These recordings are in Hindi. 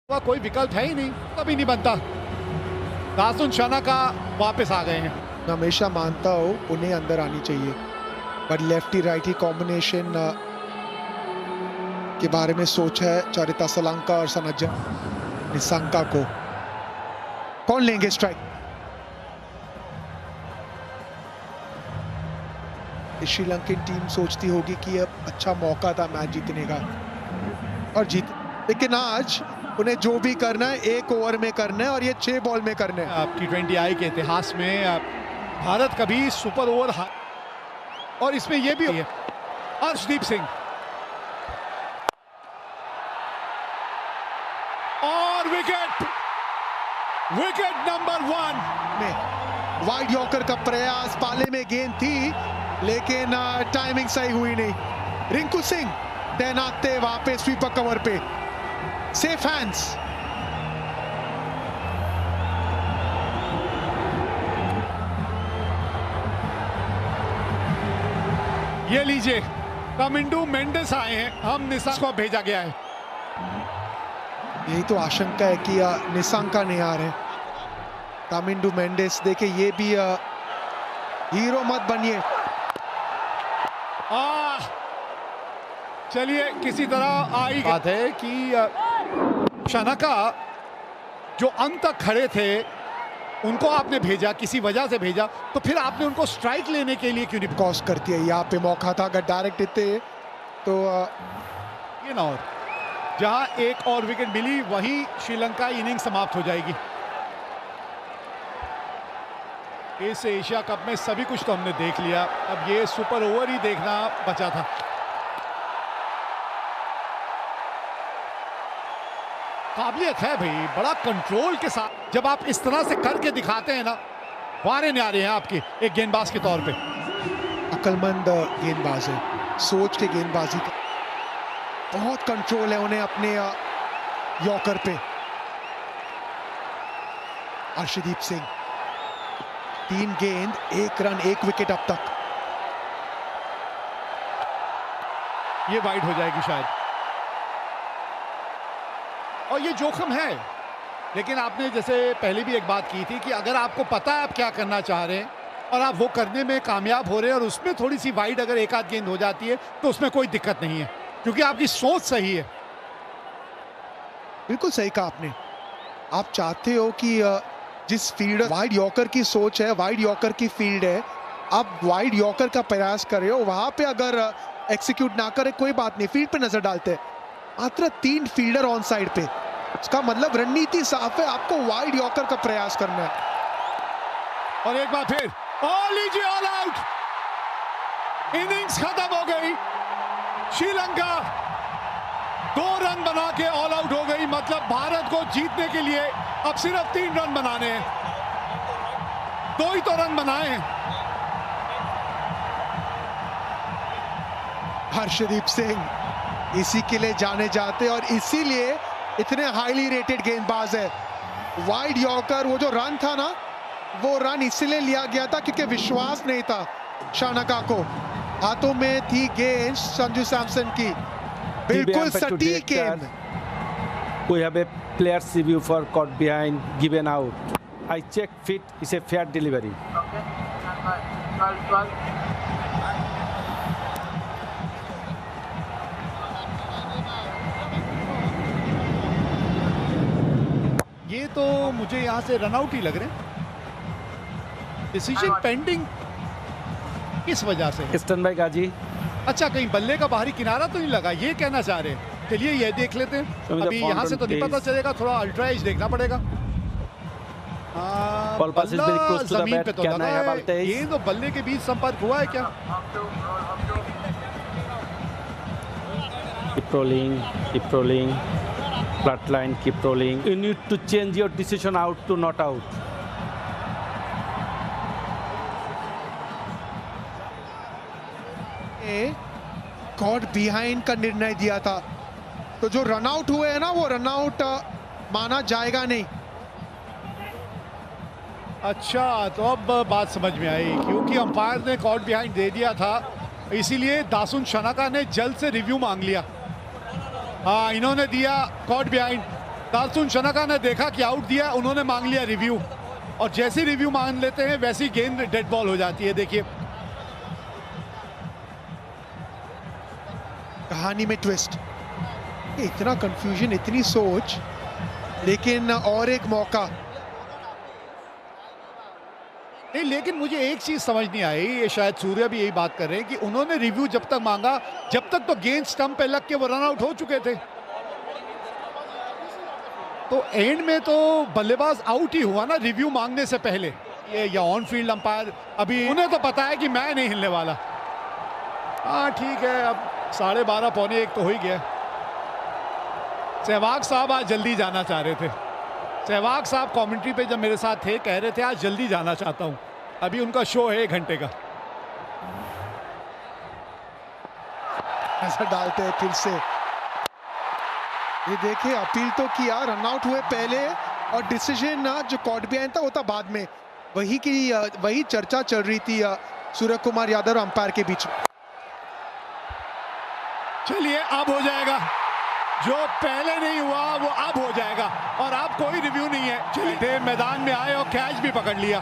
वह कोई विकल्प है ही नहीं, कभी नहीं बनता। दासुन शानाका वापस आ गए हैं। हमेशा मानता हूँ उन्हें अंदर आनी चाहिए, बट लेफ्टी राइटी कॉम्बिनेशन के बारे में सोच है चरिता सलांका और सनजन निशंका को। कौन लेंगे स्ट्राइक? श्रीलंकन टीम सोचती होगी कि अब अच्छा मौका था मैच जीतने का और जीत, लेकिन आज उन्हें जो भी करना है 1 ओवर में करना है और ये 6 बॉल में करना है। T20I के इतिहास में भारत कभी सुपर ओवर और इसमें ये भी है। अर्शदीप सिंह और विकेट नंबर 1 में वाइड यॉर्कर का प्रयास, पाले में गेंद थी लेकिन टाइमिंग सही हुई नहीं। रिंकू सिंह तैनात थे वहां पे स्वीपर कवर पे, सेफ हैंड्स। ये लीजिए, कामिंडू मेंडिस आए हैं, हम निशंका को भेजा गया है। यही तो आशंका है कि निशंका नहीं आ रहे। कामिंडू मेंडिस, देखिए ये भी हीरो मत बनिए। चलिए, किसी तरह आई बात है कि शानाका जो अंत तक खड़े थे उनको आपने भेजा, किसी वजह से भेजा, तो फिर आपने उनको स्ट्राइक लेने के लिए क्यों नहीं? कॉस्ट करती है, यहाँ पे मौका था, अगर डायरेक्ट देते तो ये ना, और जहां एक और विकेट मिली वहीं श्रीलंका इनिंग समाप्त हो जाएगी। इस एशिया कप में सभी कुछ तो हमने देख लिया, अब ये सुपर ओवर ही देखना बचा था। काबिलियत है भाई, बड़ा कंट्रोल के साथ जब आप इस तरह से करके दिखाते हैं ना, वारे न्यारे हैं आपकी एक गेंदबाज के तौर पे। अक्लमंद गेंदबाज है, सोच के गेंदबाजी का बहुत कंट्रोल है उन्हें अपने यॉर्कर पे। अर्शदीप सिंह 3 गेंद 1 रन 1 विकेट अब तक। ये वाइड हो जाएगी शायद, और ये जोखिम है, लेकिन आपने जैसे पहले भी एक बात की थी कि अगर आपको पता है आप क्या करना चाह रहे हैं और आप वो करने में कामयाब हो रहे हैं और उसमें थोड़ी सी वाइड अगर एक आध गेंद हो जाती है तो उसमें कोई दिक्कत नहीं है, क्योंकि आपकी सोच सही है। बिल्कुल सही कहा आपने। आप चाहते हो कि जिस फील्ड वाइड यॉर्कर की सोच है, वाइड यॉर्कर की फील्ड है, आप वाइड यॉर्कर का प्रयास कर रहे हो, वहां पे अगर एक्सिक्यूट ना करे कोई बात नहीं, फील्ड पे नजर डालते हैं। मात्र 3 फील्डर ऑन साइड पे, इसका मतलब रणनीति साफ है, आपको वाइड यॉर्कर का प्रयास करना है। और एक बार फिर लीजिए, ऑल आउट, इनिंग्स खत्म हो गई। श्रीलंका 2 रन बना के ऑल आउट हो गई, मतलब भारत को जीतने के लिए अब सिर्फ 3 रन बनाने हैं। 2 ही तो रन बनाए हैं। हर्षदीप सिंह इसी के लिए जाने जाते और इसीलिए इतने हाईली रेटेड गेंदबाज है। वाइड यॉर्कर, वो जो रन था ना, वो रन इसलिए लिया गया था क्योंकि विश्वास नहीं था शानाका को। हाथों में थी गेंद संजू सैमसन की, बिल्कुल सटीक गेंद। We have a player's review for caught behind, given out. I check fit, it's a fair delivery. ये तो मुझे यहाँ से रन आउट ही लग रहे हैं। डिसीजन पेंडिंग किस वजह से? Stand by गाजी। अच्छा, कहीं बल्ले का बाहरी किनारा तो नहीं लगा, ये कहना चाह रहे हैं। चलिए ये देख लेते हैं, अभी यहाँ से तो नहीं पता चलेगा, थोड़ा अल्ट्रा एज देखना पड़ेगा। जमीन पे तो लगा है, ये तो बल्ले के बीच संपर्क हुआ है क्या? Keep rolling, flat line, keep rolling. You need to change your decision out to not out. Caught behind का निर्णय दिया था, तो जो रन आउट हुए हैं ना, वो रन आउट माना जाएगा नहीं। अच्छा, तो अब बात समझ में आई, क्योंकि अंपायर ने कॉट बिहाइंड दे दिया था, इसीलिए दासुन शानाका ने जल्द से रिव्यू मांग लिया। हाँ, इन्होंने दिया कॉट बिहाइंड, दार्सुन शनाका ने देखा कि आउट दिया, उन्होंने मांग लिया रिव्यू, और जैसी रिव्यू मांग लेते हैं वैसी गेंद डेड बॉल हो जाती है। देखिए कहानी में ट्विस्ट, इतना कंफ्यूजन, इतनी सोच, लेकिन और एक मौका। नहीं, लेकिन मुझे एक चीज समझ नहीं आई, ये शायद सूर्य भी यही बात कर रहे हैं कि उन्होंने रिव्यू जब तक मांगा, जब तक तो गेंद स्टंप पे लग के वो रन आउट हो चुके थे, तो एंड में तो बल्लेबाज आउट ही हुआ ना रिव्यू मांगने से पहले। ये या ऑन फील्ड अंपायर, अभी उन्हें तो पता है कि मैं नहीं हिलने वाला। हाँ ठीक है, अब 12:30 पौने 1 तो हो ही गया। सहवाग साहब आज जल्दी जाना चाह रहे थे। सहवाग साहब कमेंट्री पे जब मेरे साथ थे कह रहे थे आज जल्दी जाना चाहता हूं, अभी उनका शो है 1 घंटे का। ऐसा डालते हैं फिर से, ये देखिए अपील तो किया, रन आउट हुए पहले, और डिसीजन जो कॉट बिहाइंड था वो था बाद में। वही चर्चा चल रही थी सूर्य कुमार यादव और अंपायर के बीच में। चलिए अब हो जाएगा, जो पहले नहीं हुआ वो अब हो जाएगा, और अब कोई रिव्यू नहीं है। चलिए मैदान में आए और कैच भी पकड़ लिया,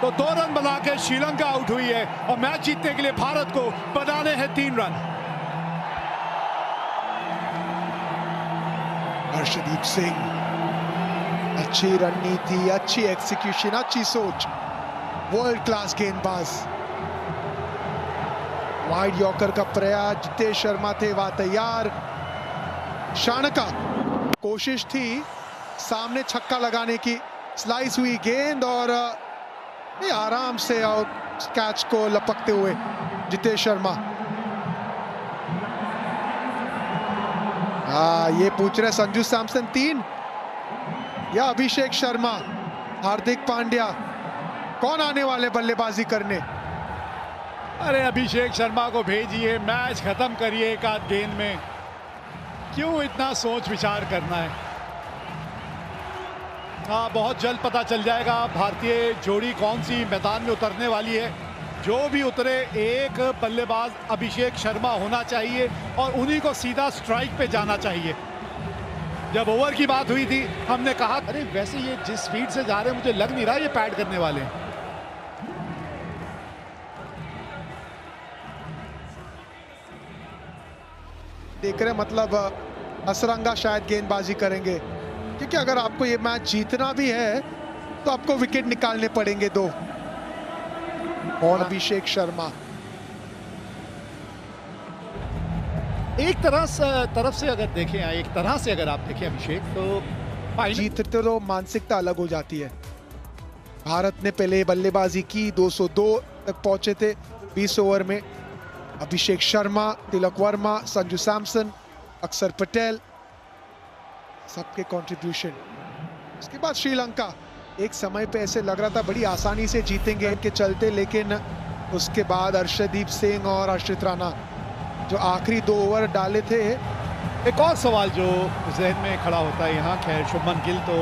तो 2 रन बना के श्रीलंका आउट हुई है, और मैच जीतने के लिए भारत को बनाने हैं 3 रन। हर्षदीप सिंह, अच्छी रणनीति, अच्छी एक्सिक्यूशन, अच्छी सोच, वर्ल्ड क्लास गेंदबाज। वाइड यॉर्कर का प्रयास, जितेश शर्मा थे वहां तैयार। शानका कोशिश थी सामने छक्का लगाने की, स्लाइस हुई गेंद और आराम से कैच को लपकते हुए जितेश शर्मा। ये पूछ रहे संजू सैमसन 3 या अभिषेक शर्मा, हार्दिक पांड्या, कौन आने वाले बल्लेबाजी करने? अरे अभिषेक शर्मा को भेजिए, मैच खत्म करिए 1 आध गेंद में, क्यों इतना सोच विचार करना है। हाँ, बहुत जल्द पता चल जाएगा भारतीय जोड़ी कौन सी मैदान में उतरने वाली है। जो भी उतरे, एक बल्लेबाज अभिषेक शर्मा होना चाहिए और उन्हीं को सीधा स्ट्राइक पे जाना चाहिए। जब ओवर की बात हुई थी हमने कहा अरे वैसे ये जिस स्पीड से जा रहे हैं मुझे लग नहीं रहा ये पैड करने वाले हैं। देख रहे मतलब हसरंगा शायद गेंदबाजी करेंगे, क्योंकि अगर आपको ये मैच जीतना भी है तो आपको विकेट निकालने पड़ेंगे 2। और अभिषेक शर्मा एक तरफ से अगर देखें, एक तरह से अगर आप देखें अभिषेक, तो जीतते तो मानसिकता अलग हो जाती है। भारत ने पहले बल्लेबाजी की, 202 तक पहुंचे थे 20 ओवर में। अभिषेक शर्मा, तिलक वर्मा, संजू सैमसन, अक्षर पटेल, सबके कंट्रीब्यूशन। उसके बाद श्रीलंका एक समय पे ऐसे लग रहा था बड़ी आसानी से जीतेंगे के चलते, लेकिन उसके बाद हर्षदीप सिंह और आश्रित राणा जो आखिरी 2 ओवर डाले थे। एक और सवाल जो जहन में खड़ा होता है यहाँ, खैर शुभमन गिल तो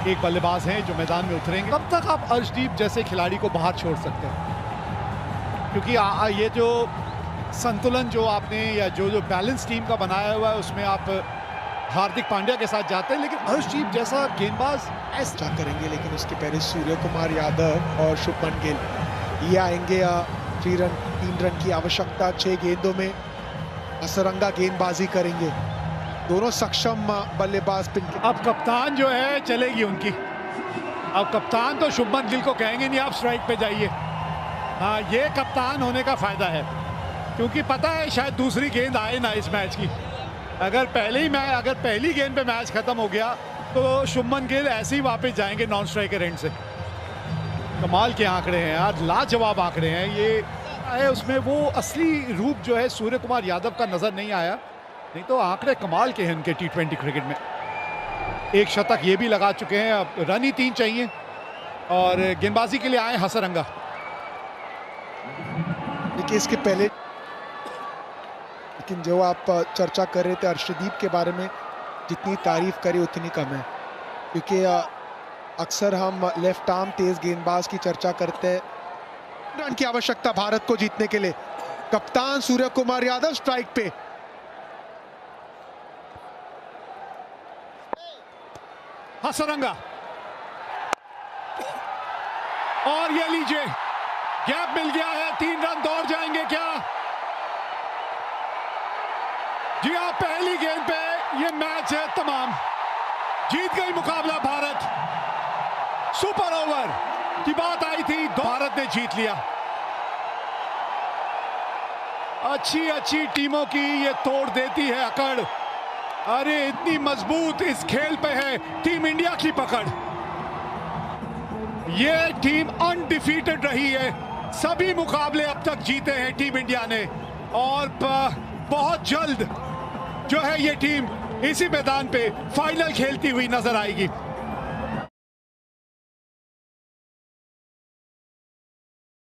एक बल्लेबाज हैं जो मैदान में उतरेंगे, कब तक आप अर्शदीप जैसे खिलाड़ी को बाहर छोड़ सकते हैं? क्योंकि ये जो संतुलन जो आपने या जो बैलेंस टीम का बनाया हुआ है उसमें आप हार्दिक पांड्या के साथ जाते हैं, लेकिन अर्शदीप जैसा गेंदबाज ऐसा करेंगे। लेकिन उसके पहले सूर्य कुमार यादव और शुभमन गिल ये आएंगे। 3 रन की आवश्यकता 6 गेंदों में, असरंगा गेंदबाजी करेंगे। दोनों सक्षम बल्लेबाज पिन के। अब कप्तान जो है चलेगी उनकी, अब कप्तान तो शुभमन गिल को कहेंगे नहीं आप स्ट्राइक पे जाइए। हाँ, ये कप्तान होने का फायदा है, क्योंकि पता है शायद दूसरी गेंद आए ना इस मैच की। अगर पहली गेंद पे मैच खत्म हो गया तो शुभमन गिल ऐसे ही वापस जाएंगे नॉन स्ट्राइकर एंड से। कमाल के आंकड़े हैं यार, लाजवाब आंकड़े हैं। ये है उसमें वो असली रूप जो है सूर्य कुमार यादव का नजर नहीं आया, नहीं तो आंकड़े कमाल के हैं उनके T20 क्रिकेट में। 1 शतक ये भी लगा चुके हैं, अब रन ही 3 चाहिए और गेंदबाजी के लिए आए हसरंगा। देखिए इसके पहले, लेकिन जो आप चर्चा कर रहे थे अर्शदीप के बारे में, जितनी तारीफ करी उतनी कम है, क्योंकि अक्सर हम लेफ्ट आर्म तेज गेंदबाज की चर्चा करते हैं। रन की आवश्यकता भारत को जीतने के लिए। कप्तान सूर्य कुमार यादव स्ट्राइक पे। हसरंगा, और ये लीजिए गैप मिल गया है, 3 रन दौड़ जाएंगे क्या? जी हाँ, पहली गेंद पे ये मैच है तमाम, जीत गई मुकाबला भारत। सुपर ओवर की बात आई थी, भारत ने जीत लिया। अच्छी अच्छी टीमों की ये तोड़ देती है अकड़। अरे इतनी मजबूत इस खेल पे है टीम इंडिया की पकड़। ये टीम अनडिफीटेड रही है, सभी मुकाबले अब तक जीते हैं टीम इंडिया ने, और बहुत जल्द जो है ये टीम इसी मैदान पे फाइनल खेलती हुई नजर आएगी।